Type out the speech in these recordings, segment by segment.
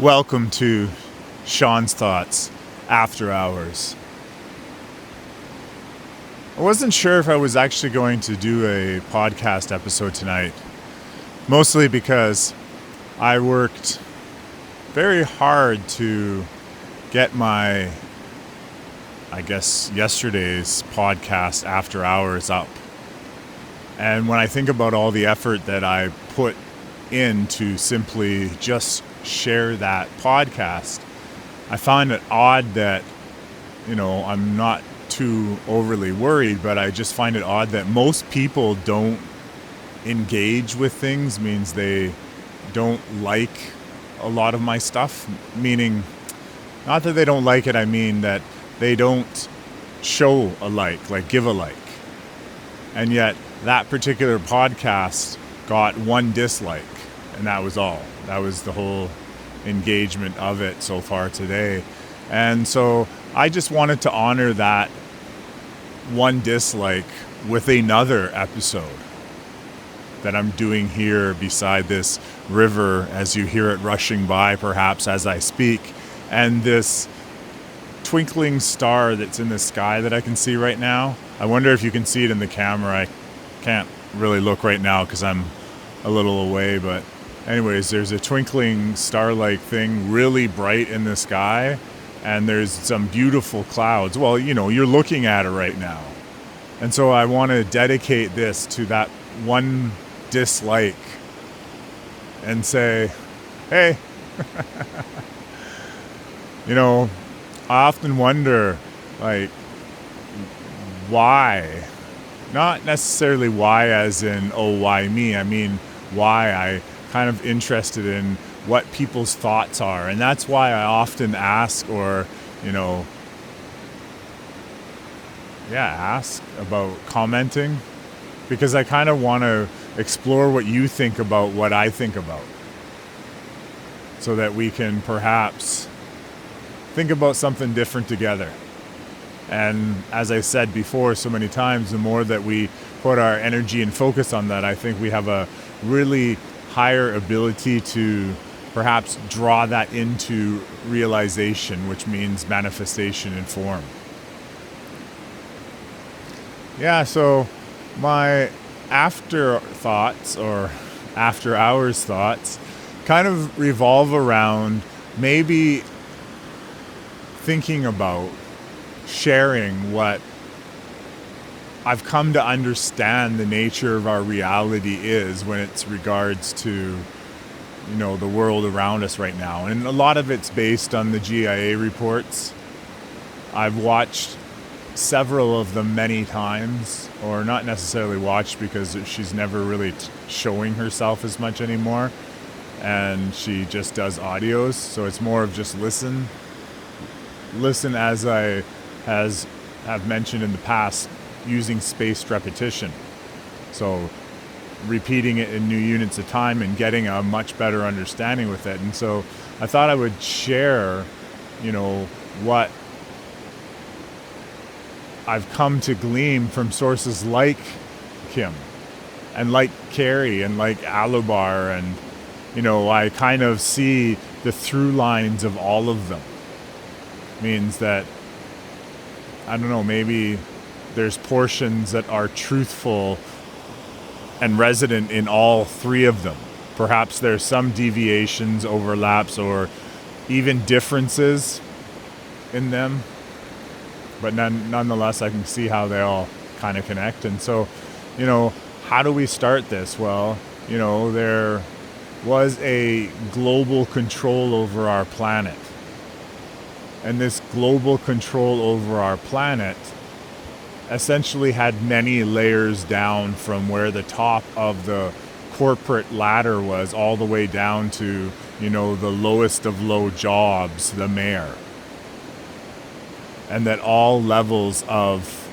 Welcome to Shone's Thoughts, After Hours. I wasn't sure if I was actually going to do a podcast episode tonight, mostly because I worked very hard to get my, yesterday's podcast, After Hours, up. And when I think about all the effort that I put in to simply just share that podcast, I find it odd that, I'm not too overly worried, but I just find it odd that most people don't engage with things, means they don't like a lot of my stuff, meaning not that they don't like it, I mean that they don't show a like give a like. And yet that particular podcast got one dislike, and that was all. That was the whole engagement of it so far today. And so I just wanted to honor that one dislike with another episode that I'm doing here beside this river, as you hear it rushing by perhaps as I speak, and this twinkling star that's in the sky that I can see right now. I wonder if you can see it in the camera. I can't really look right now because I'm a little away, but anyways, there's a twinkling star-like thing really bright in the sky, and there's some beautiful clouds. Well, you're looking at it right now. And so I want to dedicate this to that one dislike and say, hey, I often wonder, why? Not necessarily why as in, oh, why me? I mean, why I kind of interested in what people's thoughts are. And that's why I often ask or, ask about commenting, because I kind of want to explore what you think about what I think about, so that we can perhaps think about something different together. And as I said before so many times, the more that we put our energy and focus on that, I think we have a really higher ability to perhaps draw that into realization, which means manifestation in form. Yeah, so my after thoughts or after hours thoughts kind of revolve around maybe thinking about sharing what I've come to understand the nature of our reality is when it's regards to, the world around us right now. And a lot of it's based on the GIA reports. I've watched several of them many times, or not necessarily watched because she's never really showing herself as much anymore. And she just does audios. So it's more of just listen as I have mentioned in the past, using spaced repetition. So repeating it in new units of time and getting a much better understanding with it. And so I thought I would share, what I've come to glean from sources like Kim and like Carrie and like Alobar. And, I kind of see the through lines of all of them. Means that, I don't know, maybe there's portions that are truthful and resident in all three of them. Perhaps there's some deviations, overlaps, or even differences in them. But nonetheless, I can see how they all kind of connect. And so, how do we start this? Well, there was a global control over our planet. And this global control over our planet essentially had many layers down from where the top of the corporate ladder was all the way down to, the lowest of low jobs, the mayor. And that all levels of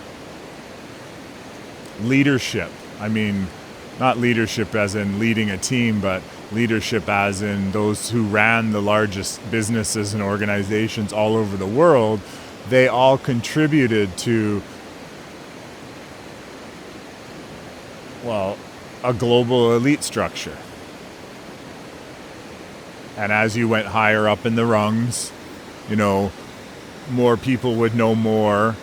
leadership, I mean, not leadership as in leading a team, but leadership as in those who ran the largest businesses and organizations all over the world, they all contributed to, a global elite structure. And as you went higher up in the rungs, more people would know more.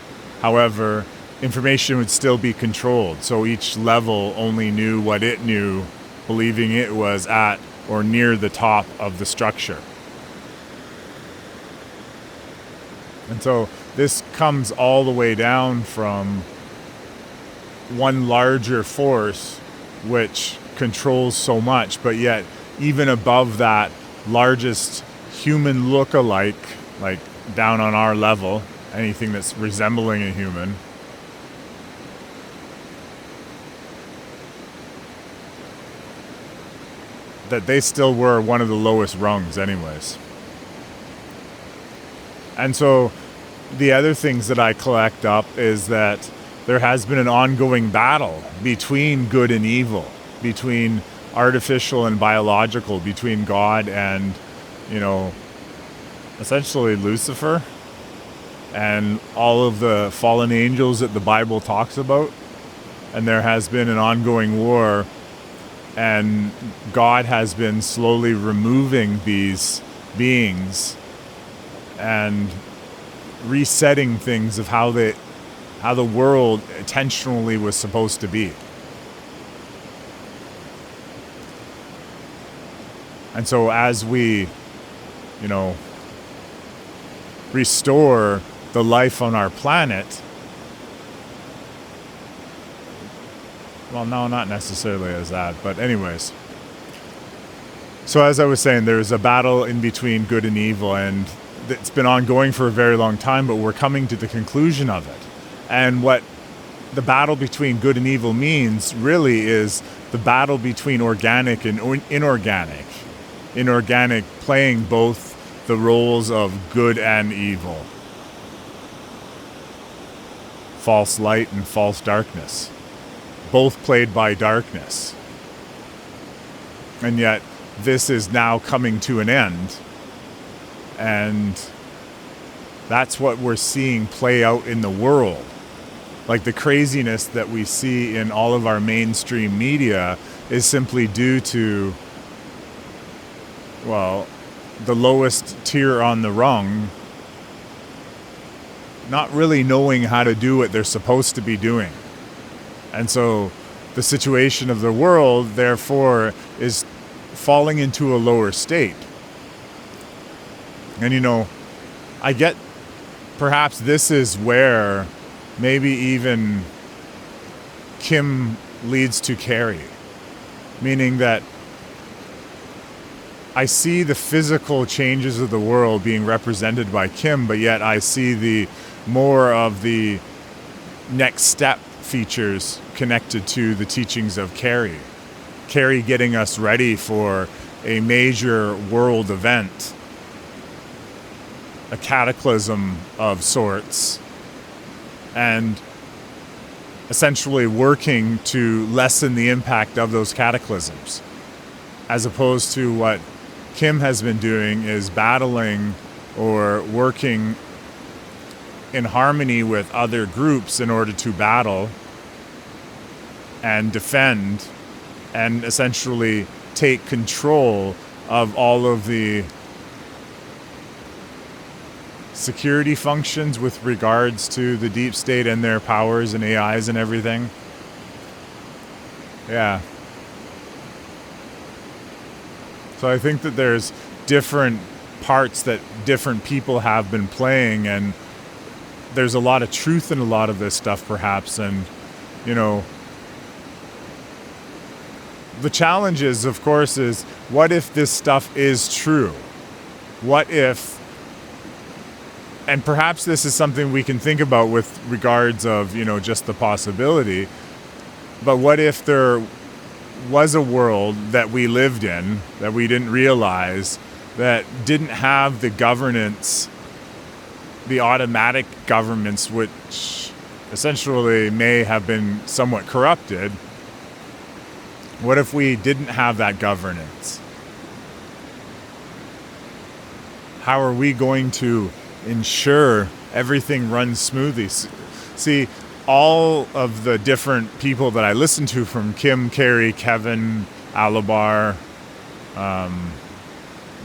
However, information would still be controlled. So each level only knew what it knew, believing it was at or near the top of the structure. And so this comes all the way down from one larger force which controls so much, but yet even above that largest human look-alike, like down on our level, anything that's resembling a human, that they still were one of the lowest rungs anyways. And so the other things that I collect up is that there has been an ongoing battle between good and evil, between artificial and biological, between God and, essentially Lucifer and all of the fallen angels that the Bible talks about. And there has been an ongoing war, and God has been slowly removing these beings and resetting things of how the world intentionally was supposed to be. And so as we, restore the life on our planet, well, no, not necessarily as that, but anyways. So as I was saying, there's a battle in between good and evil, and it's been ongoing for a very long time, but we're coming to the conclusion of it. And what the battle between good and evil means really is the battle between organic and inorganic. Inorganic playing both the roles of good and evil. False light and false darkness. Both played by darkness. And yet this is now coming to an end. And that's what we're seeing play out in the world. Like the craziness that we see in all of our mainstream media is simply due to, the lowest tier on the rung not really knowing how to do what they're supposed to be doing. And so the situation of the world, therefore, is falling into a lower state. And I get perhaps this is where maybe even Kim leads to Carrie. Meaning that I see the physical changes of the world being represented by Kim, but yet I see the more of the next step features connected to the teachings of Carrie. Carrie getting us ready for a major world event, a cataclysm of sorts, and essentially working to lessen the impact of those cataclysms, as opposed to what Kim has been doing is battling or working in harmony with other groups in order to battle and defend and essentially take control of all of the security functions with regards to the deep state and their powers and AIs and everything. Yeah. So I think that there's different parts that different people have been playing, and there's a lot of truth in a lot of this stuff perhaps. And, the challenge is, of course, is what if this stuff is true? What if, and perhaps this is something we can think about with regards of, just the possibility, but what if there was a world that we lived in that we didn't realize, that didn't have the governance, the automatic governments, which essentially may have been somewhat corrupted? What if we didn't have that governance? How are we going to ensure everything runs smoothly? See, all of the different people that I listen to, from Kim, Carrie, Kevin, Alobar,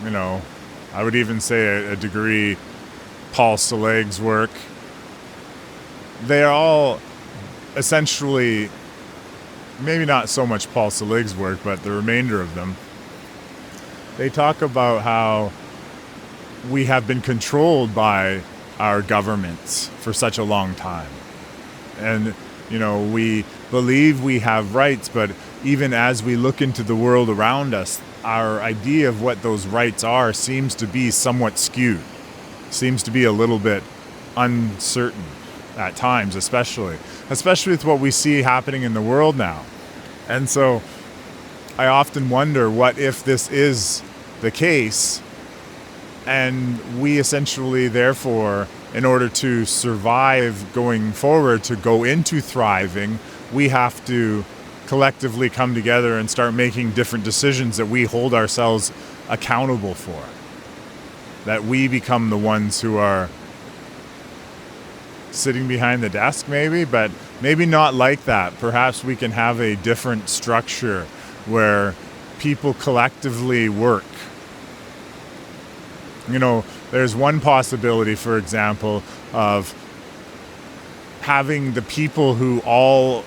I would even say a degree Paul Selig's work. They are all essentially, maybe not so much Paul Selig's work, but the remainder of them. They talk about how we have been controlled by our governments for such a long time. And, we believe we have rights, but even as we look into the world around us, our idea of what those rights are seems to be somewhat skewed, seems to be a little bit uncertain at times, especially with what we see happening in the world now. And so I often wonder, what if this is the case, and we essentially, therefore, in order to survive going forward, to go into thriving, we have to collectively come together and start making different decisions that we hold ourselves accountable for. That we become the ones who are sitting behind the desk, maybe, but maybe not like that. Perhaps we can have a different structure where people collectively work. There's one possibility, for example, of having the people who all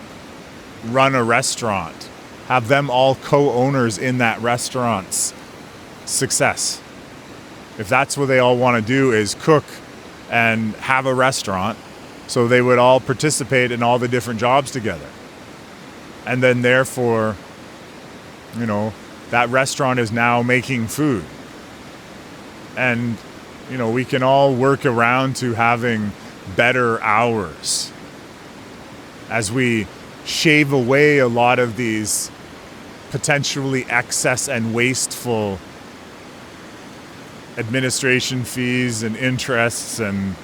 run a restaurant, have them all co-owners in that restaurant's success. If that's what they all want to do, is cook and have a restaurant, so they would all participate in all the different jobs together. And then therefore, that restaurant is now making food. And, we can all work around to having better hours as we shave away a lot of these potentially excess and wasteful administration fees and interests and,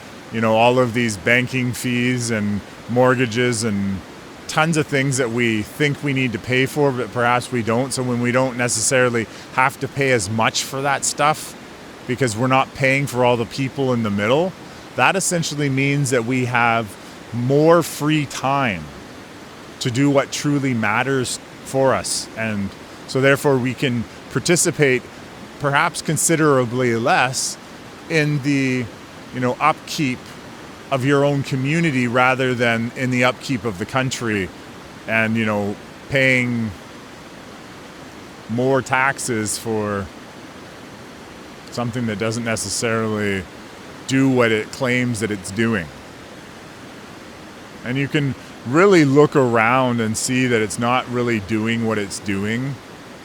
all of these banking fees and mortgages and tons of things that we think we need to pay for, but perhaps we don't. So when we don't necessarily have to pay as much for that stuff because we're not paying for all the people in the middle, that essentially means that we have more free time to do what truly matters for us. And so therefore we can participate perhaps considerably less in the, upkeep of your own community rather than in the upkeep of the country and, paying more taxes for something that doesn't necessarily do what it claims that it's doing. And you can really look around and see that it's not really doing what it's doing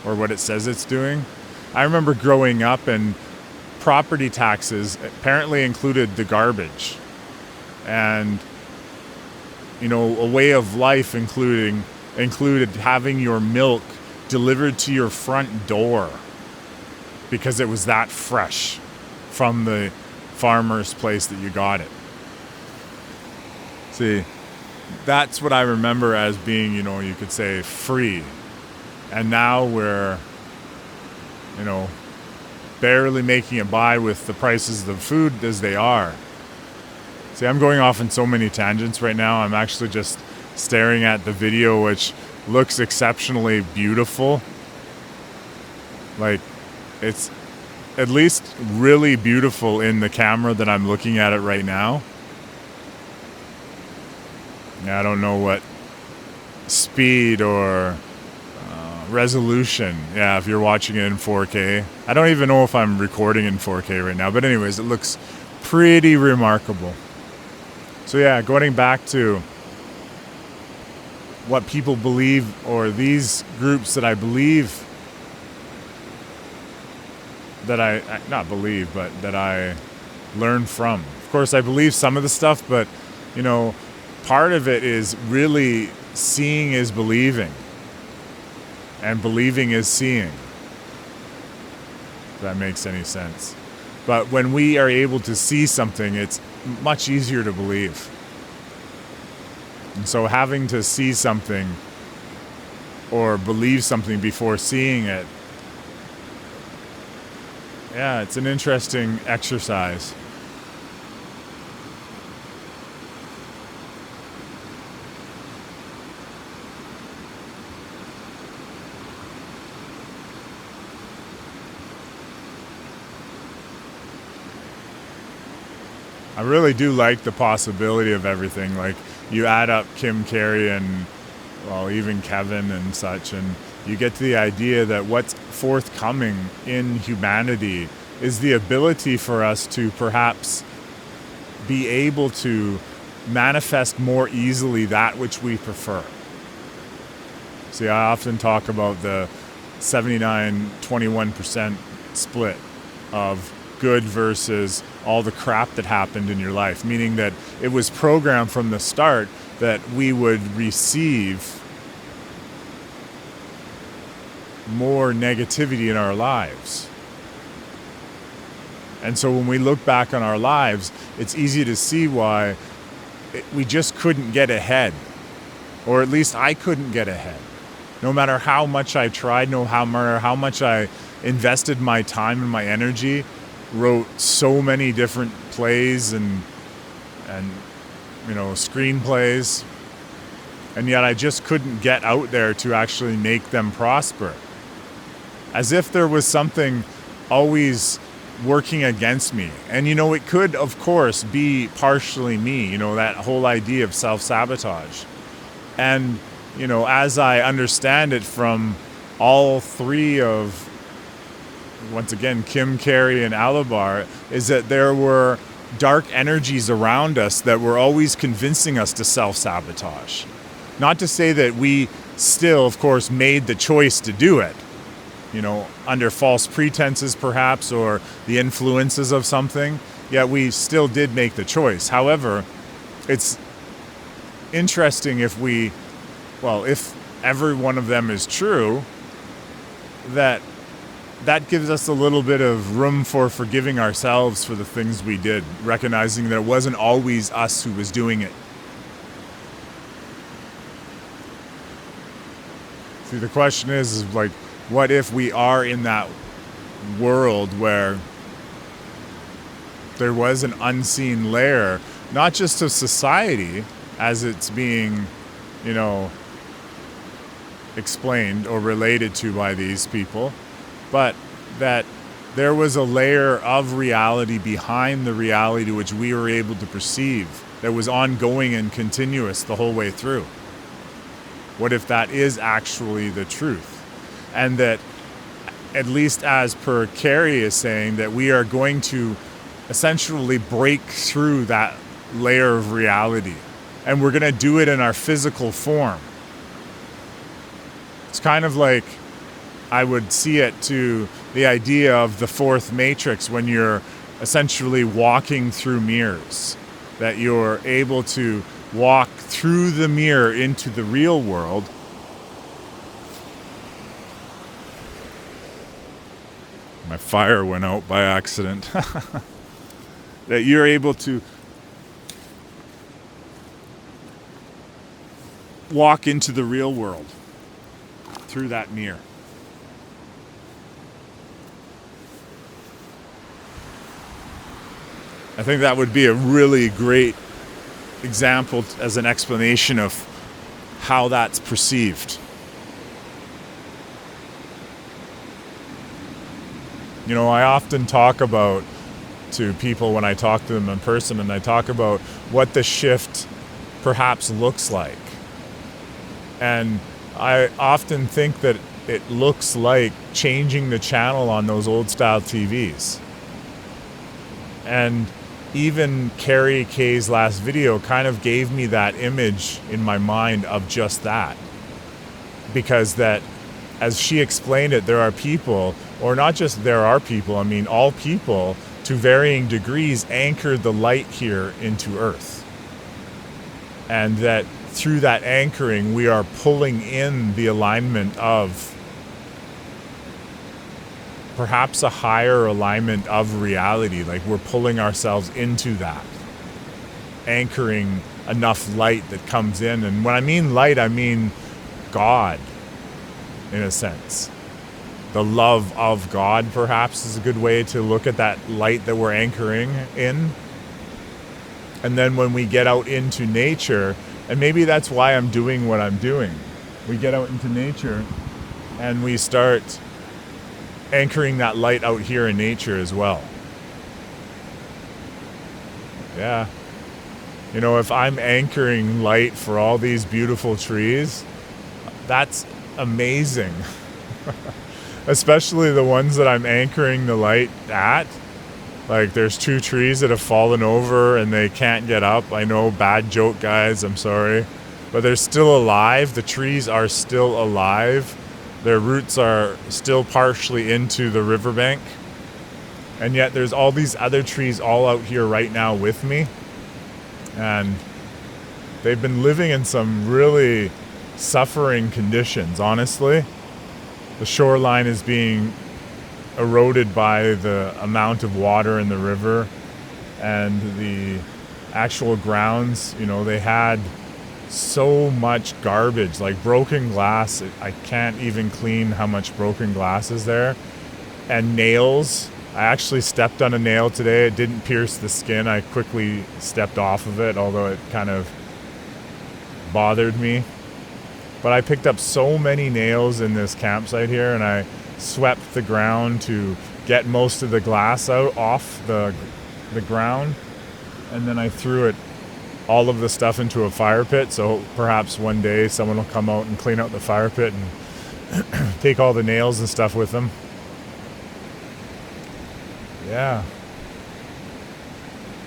or what it says it's doing. I remember growing up and property taxes apparently included the garbage and, a way of life included having your milk delivered to your front door because it was that fresh from the farmer's place that you got it. See, that's what I remember as being, you could say free. And now we're, barely making it by with the prices of food as they are. See, I'm going off in so many tangents right now. I'm actually just staring at the video, which looks exceptionally beautiful. Like, it's at least really beautiful in the camera that I'm looking at it right now. Yeah, I don't know what speed or resolution. Yeah, if you're watching it in 4K. I don't even know if I'm recording in 4K right now. But anyways, it looks pretty remarkable. So yeah, going back to what people believe, or these groups that I believe, that I learn from. Of course, I believe some of the stuff, but, part of it is really seeing is believing. And believing is seeing. If that makes any sense. But when we are able to see something, it's much easier to believe. And so having to see something or believe something before seeing it, yeah, it's an interesting exercise. I really do like the possibility of everything. Like, you add up Kim, Carrie, and, well, even Kevin and such, and you get to the idea that what's forthcoming in humanity is the ability for us to perhaps be able to manifest more easily that which we prefer. See, I often talk about the 79-21% split of good versus all the crap that happened in your life, meaning that it was programmed from the start that we would receive more negativity in our lives. And so when we look back on our lives, it's easy to see why we just couldn't get ahead, or at least I couldn't get ahead. No matter how much I tried, no matter how much I invested my time and my energy, wrote so many different plays and screenplays, and yet I just couldn't get out there to actually make them prosper. As if there was something always working against me. And it could, of course, be partially me, that whole idea of self-sabotage. And as I understand it from all three of, once again, Kim, Carrie, and Alobar, is that there were dark energies around us that were always convincing us to self-sabotage. Not to say that we still, of course, made the choice to do it, under false pretenses perhaps, or the influences of something, yet we still did make the choice. However, it's interesting if every one of them is true, that gives us a little bit of room for forgiving ourselves for the things we did, recognizing that it wasn't always us who was doing it. See, the question is like, what if we are in that world where there was an unseen layer, not just of society as it's being, explained or related to by these people, but that there was a layer of reality behind the reality which we were able to perceive that was ongoing and continuous the whole way through. What if that is actually the truth? And that, at least as per Carrie is saying, that we are going to essentially break through that layer of reality. And we're going to do it in our physical form. It's kind of like, I would see it to the idea of the fourth matrix, when you're essentially walking through mirrors, that you're able to walk through the mirror into the real world. My fire went out by accident. That you're able to walk into the real world through that mirror. I think that would be a really great example as an explanation of how that's perceived. I often talk about to people when I talk to them in person, and I talk about what the shift perhaps looks like. And I often think that it looks like changing the channel on those old style TVs. And even Carrie K's last video kind of gave me that image in my mind of just that. Because that, as she explained it, there are people, or not just there are people, I mean all people to varying degrees anchored the light here into Earth. And that through that anchoring, we are pulling in the alignment of perhaps a higher alignment of reality. Like we're pulling ourselves into that, anchoring enough light that comes in. And when I mean light, I mean God, in a sense. The love of God, perhaps, is a good way to look at that light that we're anchoring in. And then when we get out into nature, and maybe that's why I'm doing what I'm doing. We get out into nature and we start anchoring that light out here in nature as well. Yeah. You know, if I'm anchoring light for all these beautiful trees, that's amazing. Especially the ones that I'm anchoring the light at. Like, there's 2 trees that have fallen over and they can't get up. I know, bad joke, guys, I'm sorry. But they're still alive. The trees are still alive. Their roots are still partially into the riverbank. And yet there's all these other trees all out here right now with me. And they've been living in some really suffering conditions, honestly. The shoreline is being eroded by the amount of water in the river, and the actual grounds, you know, they had so much garbage, like broken glass. I can't even clean how much broken glass is there. And nails. I actually stepped on a nail today. It didn't pierce the skin. I quickly stepped off of it, although it kind of bothered me. But I picked up so many nails in this campsite here, and I swept the ground to get most of the glass out off the ground. And then I threw all of the stuff into a fire pit, so perhaps one day someone will come out and clean out the fire pit and take all the nails and stuff with them. Yeah.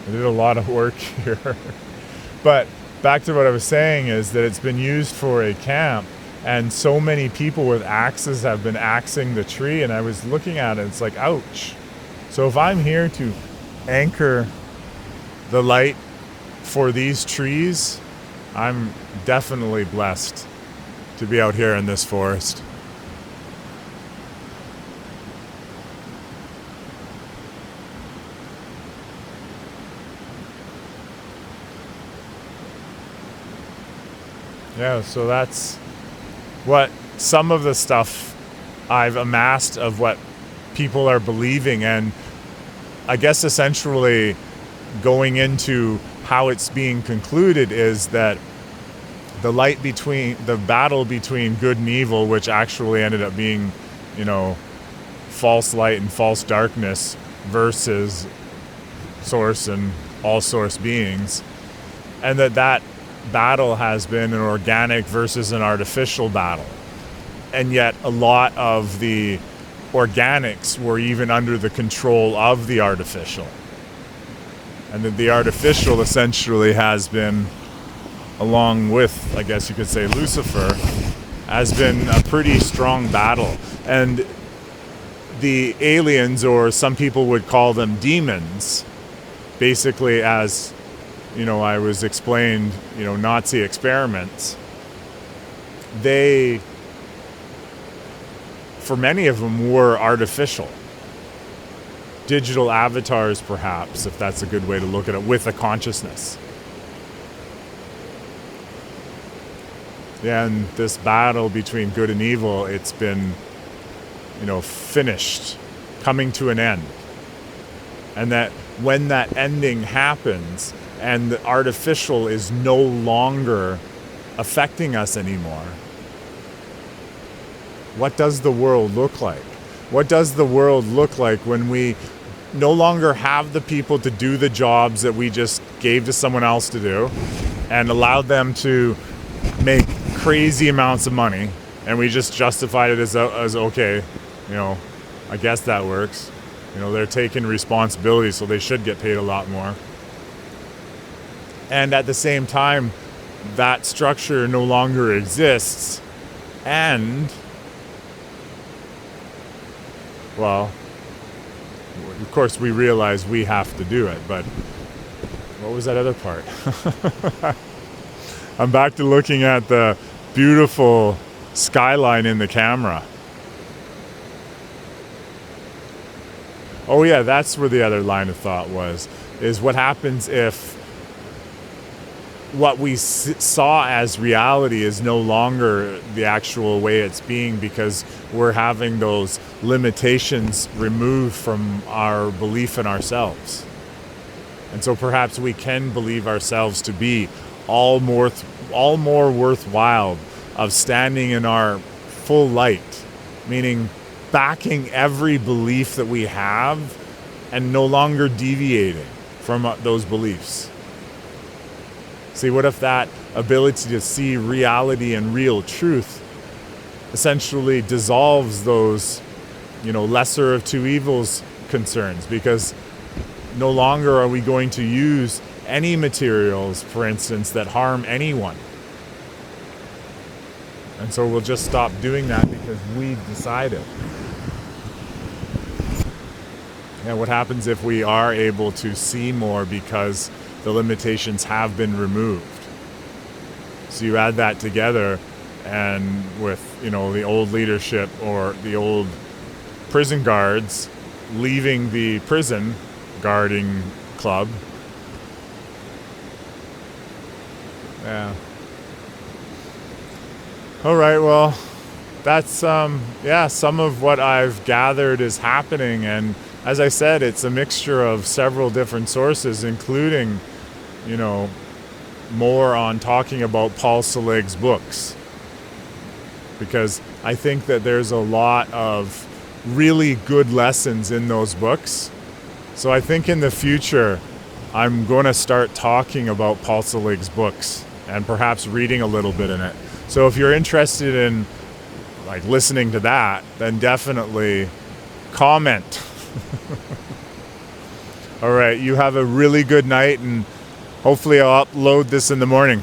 I did a lot of work here. But back to what I was saying is that it's been used for a camp, and so many people with axes have been axing the tree, and I was looking at it, it's like, ouch. So if I'm here to anchor the light for these trees, I'm definitely blessed to be out here in this forest. Yeah, so that's what some of the stuff I've amassed of what people are believing, and I guess essentially going into how it's being concluded is that the battle between good and evil, which actually ended up being, you know, false light and false darkness versus source and all source beings, and that battle has been an organic versus an artificial battle. And yet a lot of the organics were even under the control of the artificial. And that the artificial essentially has been, along with, I guess you could say, Lucifer, has been a pretty strong battle. And the aliens, or some people would call them demons, basically, as you know, I was explained, you know, Nazi experiments, they, for many of them, were artificial. Digital avatars, perhaps, if that's a good way to look at it, with a consciousness. Yeah, and this battle between good and evil, it's been, you know, finished, coming to an end. And that when that ending happens, and the artificial is no longer affecting us anymore, what does the world look like? What does the world look like when we no longer have the people to do the jobs that we just gave to someone else to do and allowed them to make crazy amounts of money, and we just justified it as okay, you know, I guess that works. You know, they're taking responsibility, so they should get paid a lot more. And at the same time, that structure no longer exists. And, well, of course we realize we have to do it, but what was that other part? I'm back to looking at the beautiful skyline in the camera. Oh yeah, that's where the other line of thought was, is what happens if what we saw as reality is no longer the actual way it's being, because we're having those limitations removed from our belief in ourselves. And so perhaps we can believe ourselves to be all more worthwhile of standing in our full light, meaning backing every belief that we have and no longer deviating from those beliefs? See, what if that ability to see reality and real truth essentially dissolves those, lesser of two evils concerns? Because no longer are we going to use any materials, for instance, that harm anyone. And so we'll just stop doing that because we decided. And what happens if we are able to see more because the limitations have been removed? So you add that together, and with, the old leadership or the old prison guards leaving the prison guarding club. Yeah. All right, well, that's some of what I've gathered is happening, and as I said, it's a mixture of several different sources, including, more on talking about Paul Selig's books, because I think that there's a lot of really good lessons in those books. So I think in the future, I'm going to start talking about Paul Selig's books and perhaps reading a little bit in it. So if you're interested in listening to that, then definitely comment. All right, you have a really good night, and hopefully I'll upload this in the morning.